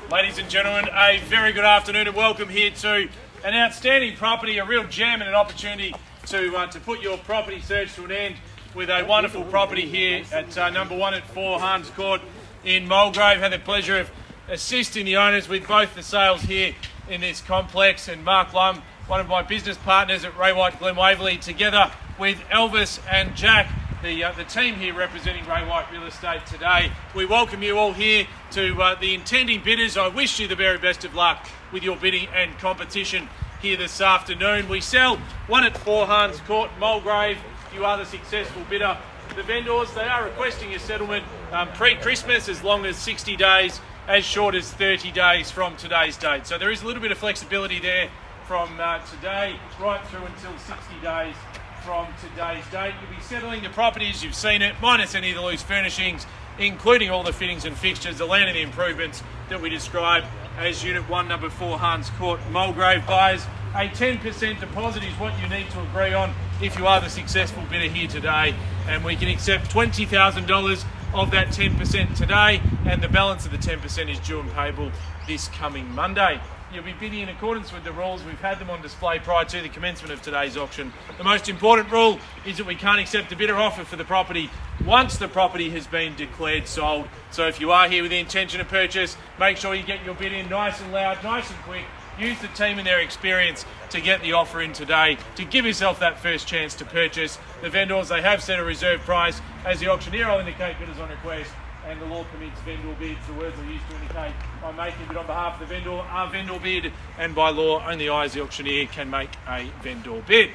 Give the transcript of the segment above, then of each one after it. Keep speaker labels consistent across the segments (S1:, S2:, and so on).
S1: Ladies and gentlemen, a very good afternoon and welcome here to an outstanding property, a real gem and an opportunity to put your property search to an end with a wonderful property here at number 1 at 4 Hans Court in Mulgrave. Had the pleasure of assisting the owners with both the sales here in this complex, and Marc Lum, one of my business partners at Ray White Glen Waverley, together with Elvis and Jack, the team here representing Ray White Real Estate today. We welcome you all here to the intending bidders. I wish you the very best of luck with your bidding and competition here this afternoon. We sell 1 at 4 Hans Court, Mulgrave. You are the successful bidder. The vendors, they are requesting a settlement pre-Christmas, as long as 60 days, as short as 30 days from today's date. So there is a little bit of flexibility there from today right through until 60 days from today's date. You'll be settling the property as you've seen it, minus any of the loose furnishings, including all the fittings and fixtures, the land and the improvements that we describe as Unit 1, Number 4 Hans Court, Mulgrave. Buyers, a 10% deposit is what you need to agree on if you are the successful bidder here today, and we can accept $20,000 of that 10% today, and the balance of the 10% is due and payable this coming Monday. You'll be bidding in accordance with the rules. We've had them on display prior to the commencement of today's auction. The most important rule is that we can't accept a bidder offer for the property once the property has been declared sold. So if you are here with the intention of purchase, make sure you get your bid in nice and loud, nice and quick. Use the team and their experience to get the offer in today, to give yourself that first chance to purchase. The vendors, they have set a reserve price. As the auctioneer, I'll indicate bidders on request, and the law permits vendor bids. The words I used to indicate I'm making a bid on behalf of the vendor are vendor bid, and by law, only I as the auctioneer can make a vendor bid.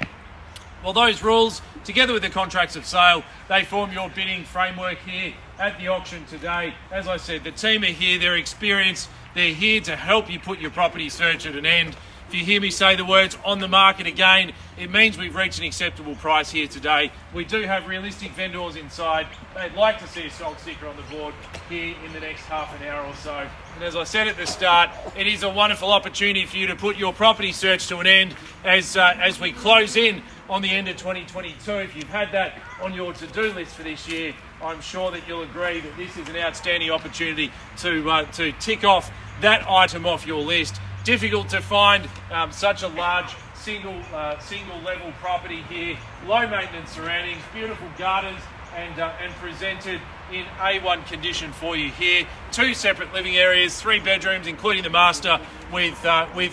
S1: Well, those rules, together with the contracts of sale, they form your bidding framework here at the auction today. As I said, the team are here, they're experienced, they're here to help you put your property search at an end. If you hear me say the words "on the market" again, it means we've reached an acceptable price here today. We do have realistic vendors inside. They'd like to see a sold sticker on the board here in the next half an hour or so. And as I said at the start, it is a wonderful opportunity for you to put your property search to an end as we close in on the end of 2022. If you've had that on your to-do list for this year, I'm sure that you'll agree that this is an outstanding opportunity to tick off that item off your list. Difficult to find such a large single level property here. Low maintenance surroundings, beautiful gardens, and presented in A1 condition for you here. 2 separate living areas, 3 bedrooms, including the master with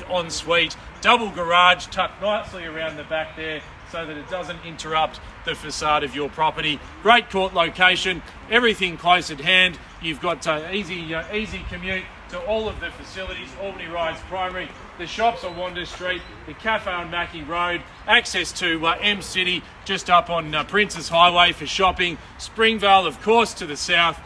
S1: ensuite. Double garage tucked nicely around the back there, so that it doesn't interrupt the facade of your property. Great court location, everything close at hand. You've got easy commute to all of the facilities. Albany Rise Primary, the shops on Wanda Street, the cafe on Mackey Road, access to M City just up on Princes Highway for shopping, Springvale of course to the south,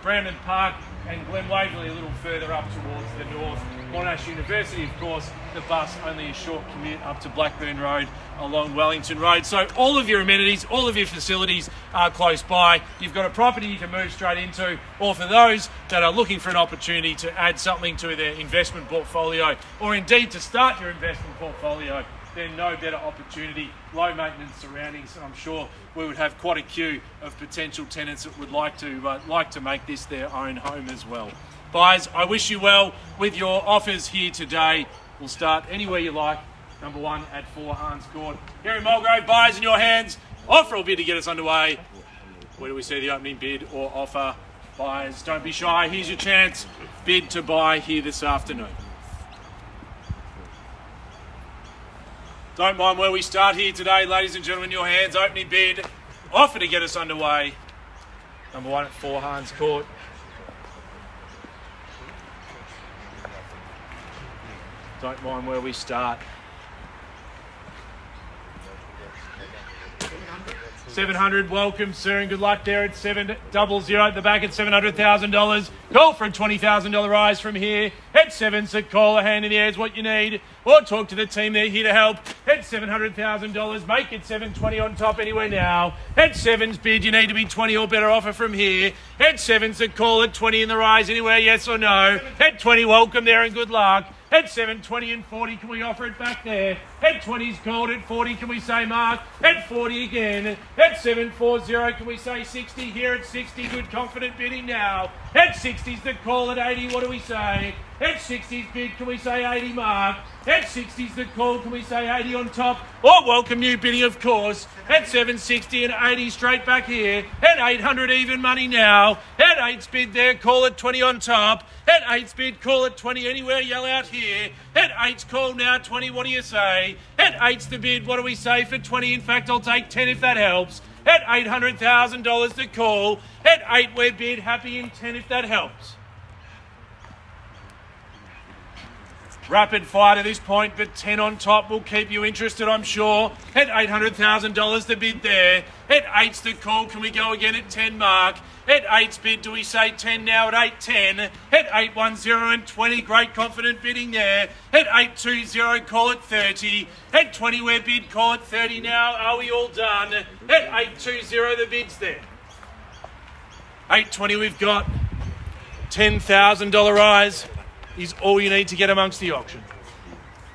S1: Brandon Park and Glen Waverley a little further up towards the north. Monash University, of course, the bus only a short commute up to Blackburn Road along Wellington Road. So all of your amenities, all of your facilities are close by. You've got a property you can move straight into, or for those that are looking for an opportunity to add something to their investment portfolio, or indeed to start your investment portfolio, then no better opportunity. Low maintenance surroundings, and I'm sure we would have quite a queue of potential tenants that would like to make this their own home as well. Buyers, I wish you well with your offers here today. We'll start anywhere you like. Number 1 at 4 Hans Court. Here in Mulgrave, buyers in your hands. Offer or bid to get us underway. Where do we see the opening bid or offer? Buyers, don't be shy. Here's your chance. Bid to buy here this afternoon. Don't mind where we start here today, ladies and gentlemen. In your hands, opening bid. Offer to get us underway. Number 1 at 4 Hans Court. Don't mind where we start. 700, welcome sir, and good luck there at 700 at the back at $700,000. Call for a $20,000 rise from here. At 7, so call, a hand in the air is what you need. Or talk to the team, they're here to help. At $700,000, make it 720 on top anyway now. At 7's bid, you need to be 20 or better offer from here. At 7, so call at 20 in the rise anywhere, yes or no. At 20, welcome there and good luck. At 7, 20 and 40, can we offer it back there? At 20's called. At 40, can we say Mark? At 40 again. At 740, can we say 60? Here at 60, good confident bidding now. At 60's the call. At 80, what do we say? At 60's bid, can we say 80 Mark? At 60's the call, can we say 80 on top? Or welcome new bidding, of course. At 760 and 80 straight back here. At 800 even money now. At 8's bid there, call at 20 on top. At 8's bid, call at 20 anywhere, yell out here. At 8's call now, 20, what do you say? At 8's the bid, what do we say for 20? In fact, I'll take 10 if that helps. At $800,000 the call. At 8 we're bid, happy in 10 if that helps. Rapid fire to this point, but 10 on top will keep you interested, I'm sure. At $800,000 the bid there. At 8's the call. Can we go again at 10 Mark? At 8's bid, do we say 10 now at 810? At 810 and 20, great confident bidding there. At 820, call it 30. At 20 we're bid, call it 30 now. Are we all done? At 820 the bid's there. 820 we've got. $10,000 rise is all you need to get amongst the auction.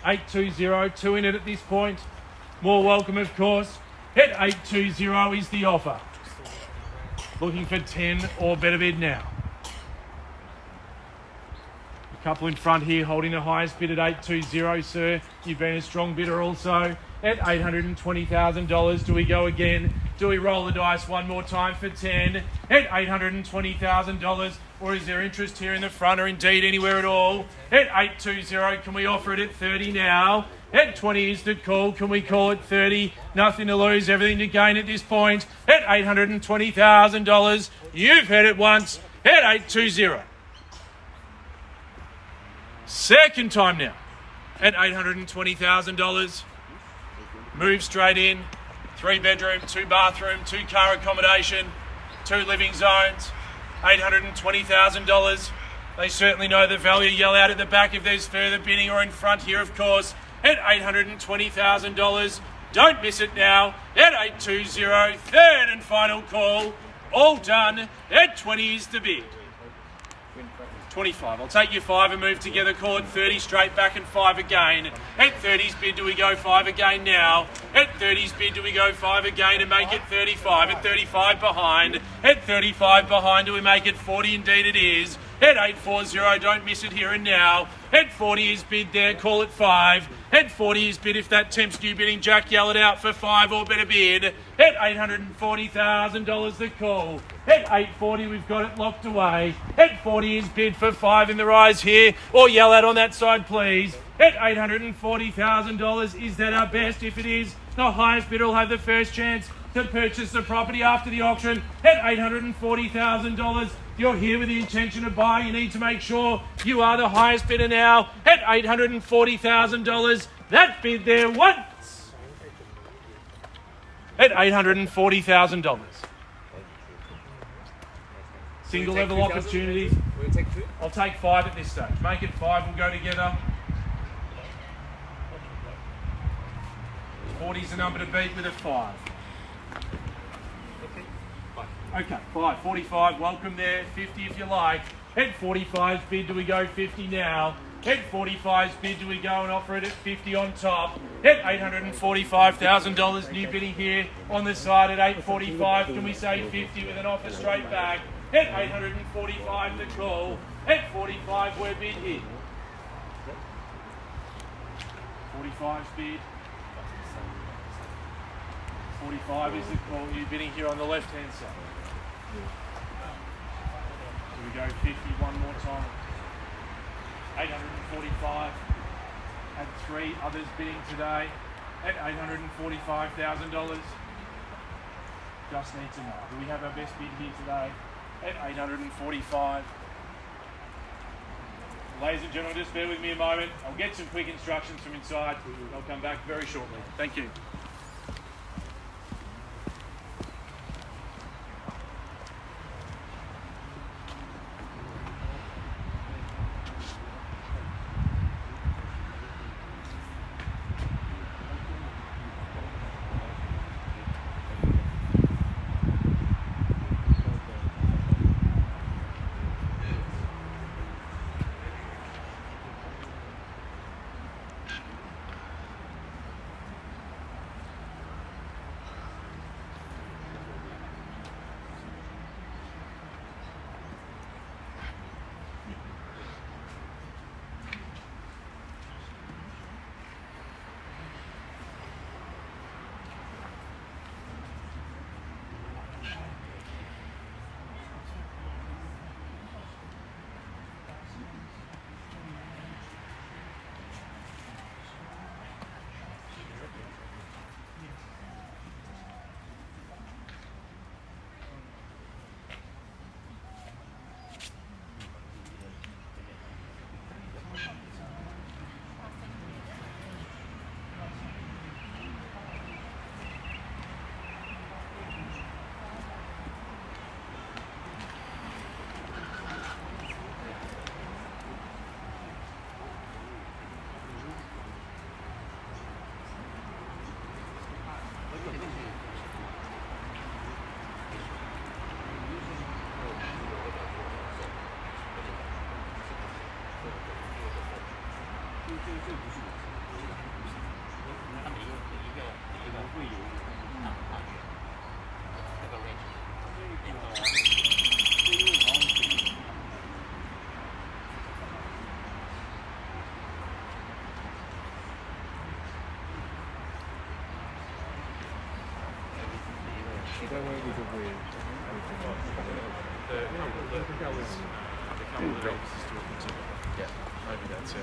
S1: 820, 2 in it at this point. More welcome, of course. At 820 is the offer. Looking for 10 or better bid now. A couple in front here holding the highest bid at 820, sir. You've been a strong bidder also. At $820,000, do we go again? Do we roll the dice one more time for 10? At $820,000, or is there interest here in the front or indeed anywhere at all? At 820, can we offer it at 30 now? At 20 is the call. Can we call it 30? Nothing to lose, everything to gain at this point. At $820,000, you've heard it once. At 820. Second time now. At $820,000. Move straight in. 3 bedroom, 2 bathroom, 2 car accommodation, 2 living zones. $820,000. They certainly know the value. Yell out at the back if there's further bidding, or in front here, of course. At $820,000. Don't miss it now. At 820, third and final call. All done. At 20 is the bid. 25. I'll take your 5 and move together. Call it 30 straight back and 5 again. At 30's bid, do we go 5 again now? At 30's bid, do we go 5 again and make it 35? At 35 behind. At 35 behind, do we make it 40? Indeed it is. At 840, don't miss it here and now. At 40 is bid there, call it 5. At 40 is bid, if that tempts you bidding, Jack, yell it out for 5 or better bid. At $840,000 the call. At 840 we've got it locked away. At 40 is bid for 5 in the rise here, or yell out on that side please. At $840,000, is that our best? If it is, the highest bidder will have the first chance to purchase the property after the auction. At $840,000, you're here with the intention of buying. You need to make sure you are the highest bidder now. At $840,000, that bid there once. At $840,000. Single level opportunities.
S2: Will you take 2?
S1: I'll take 5 at this stage. Make it 5, we'll go together. 40's the number to beat with a 5. Okay, 5, 45, welcome there, 50 if you like. At 45's bid, do we go 50 now? At 45's bid, do we go and offer it at 50 on top? At $845,000, new bidding here on the side at 845. Can we say 50 with an offer straight back? At 845 the call. At 45 we're bid here. 45's bid. 45 is the call, new bidding here on the left hand side. So we go 50 one more time. 845. Had 3 others bidding today at $845,000. Just need to know, do we have our best bid here today at 845? Ladies and gentlemen, just bear with me a moment. I'll get some quick instructions from inside. I'll come back very shortly. Thank you. Yeah, maybe that's it.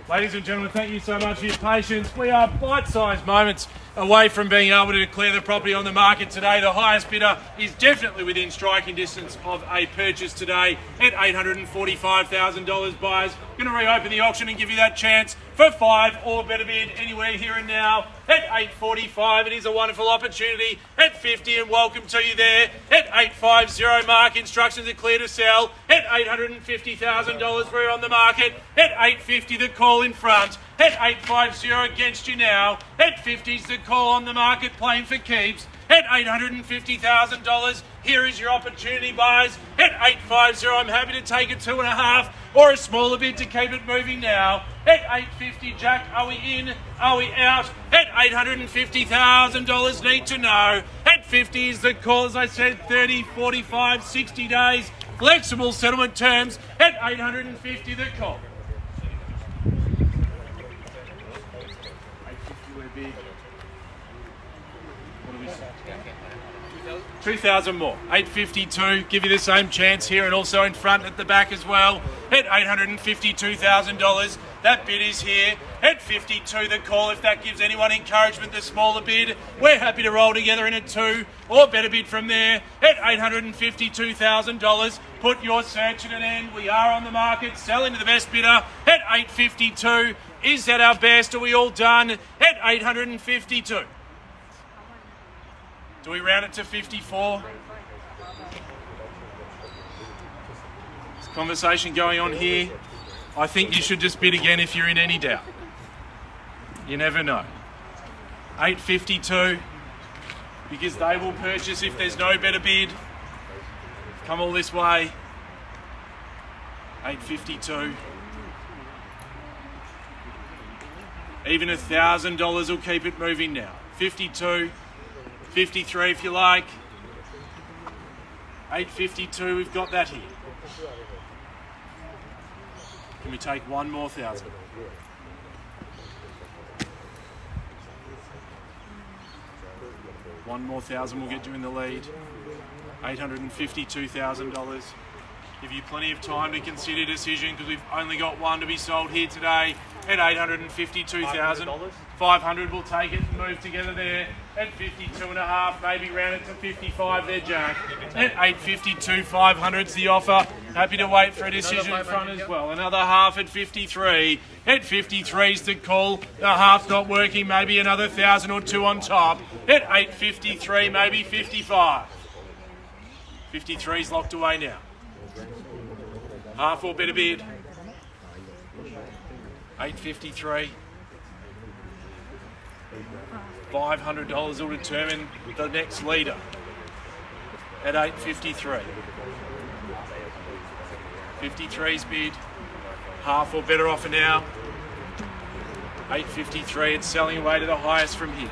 S1: Ladies and gentlemen, thank you so much for your patience. We are bite-sized moments away from being able to declare the property on the market today. The highest bidder is definitely within striking distance of a purchase today at $845,000. Buyers, going to reopen the auction and give you that chance for 5 or better bid anywhere here and now at $845. It is a wonderful opportunity at $50, and welcome to you there at $850. Mark, instructions are clear to sell at $850,000. We're on the market at $850. The call in front at $850 against you now at $50's the call on the market, playing for keeps at $850,000. Here is your opportunity, buyers, at $850. I'm happy to take a 2.5 or a smaller bid to keep it moving now at $850. Jack, are we in? Are we out? At $850,000. Need to know. At $50 is the call, as I said, 30, 45, 60 days. Flexible settlement terms at $850 the call. 2,000 more. 852. Give you the same chance here, and also in front at the back as well at $852,000. That bid is here at 52 the call. If that gives anyone encouragement, the smaller bid, we're happy to roll together in a 2 or better bid from there at $852,000. Put your search at an end. We are on the market, selling to the best bidder at $852. Is that our best? Are we all done at $852? Do we round it to 54? There's conversation going on here. I think you should just bid again if you're in any doubt. You never know. 852, because they will purchase if there's no better bid. Come all this way. 852. Even $1,000 will keep it moving now. 52. 53 if you like. 852, we've got that here. Can we take one more thousand? One more thousand will get you in the lead. $852,000. Give you plenty of time to consider a decision, because we've only got one to be sold here today at $852,000. 500 will take it and move together there at 52.5, maybe round it to 55 there, Jack. At 852, 500's the offer. Happy to wait for a decision in front as well. Another half at 53. At 53's the call. The half's not working, maybe another 1,000 or 2 on top. At 853, maybe 55. 53's locked away now. Half or better bid. 853. $500 will determine the next leader at 853. 53's bid. Half or better offer now. 853. It's selling away to the highest from here.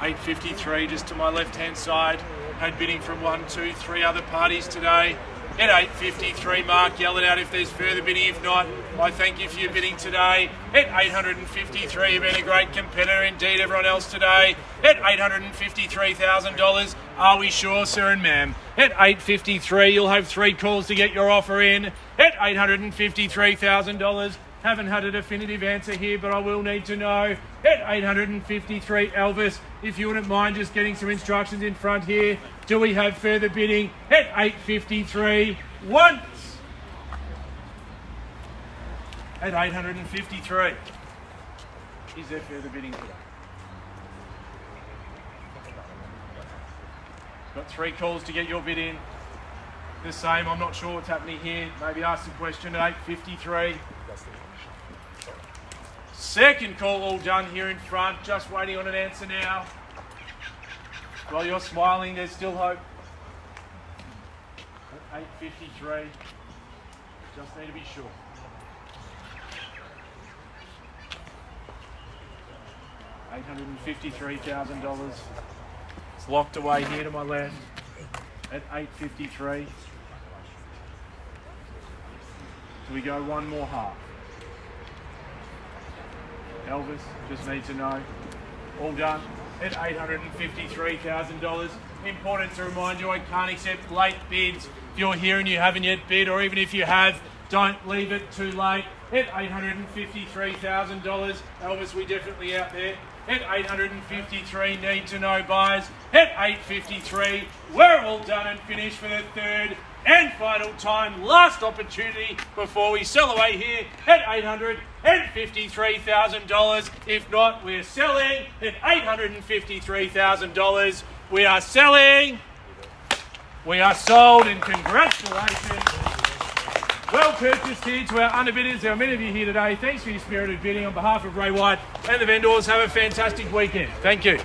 S1: 853 just to my left hand side. Had bidding from 1, 2, 3 other parties today. At 853, Mark, yell it out if there's further bidding. If not, I thank you for your bidding today. At 853, you've been a great competitor indeed, everyone else today. At $853,000, are we sure, sir and ma'am? At 853, you'll have 3 calls to get your offer in. At $853,000, haven't had a definitive answer here, but I will need to know. At 853, Elvis, if you wouldn't mind just getting some instructions in front here. Do we have further bidding? At 853, once. At 853. Is there further bidding today? Got 3 calls to get your bid in. the same. I'm not sure what's happening here. Maybe ask the question at 8.53. Second call all done here in front. Just waiting on an answer now. While you're smiling, there's still hope. At 8.53. Just need to be sure. $853,000. It's locked away here to my left at 8.53. Do we go one more half? Elvis just needs to know. All done at $853,000. Important to remind you, I can't accept late bids. If you're here and you haven't yet bid, or even if you have, don't leave it too late. At $853,000. Elvis, we definitely out there. At 853, need to know buyers. At 853, we're all done and finished for the third and final time. Last opportunity before we sell away here at $853,000. If not, we're selling at $853,000. We are selling. We are sold, and congratulations. Well purchased here to our underbidders. There are many of you here today. Thanks for your spirited bidding. On behalf of Ray White and the vendors, have a fantastic weekend. Thank you.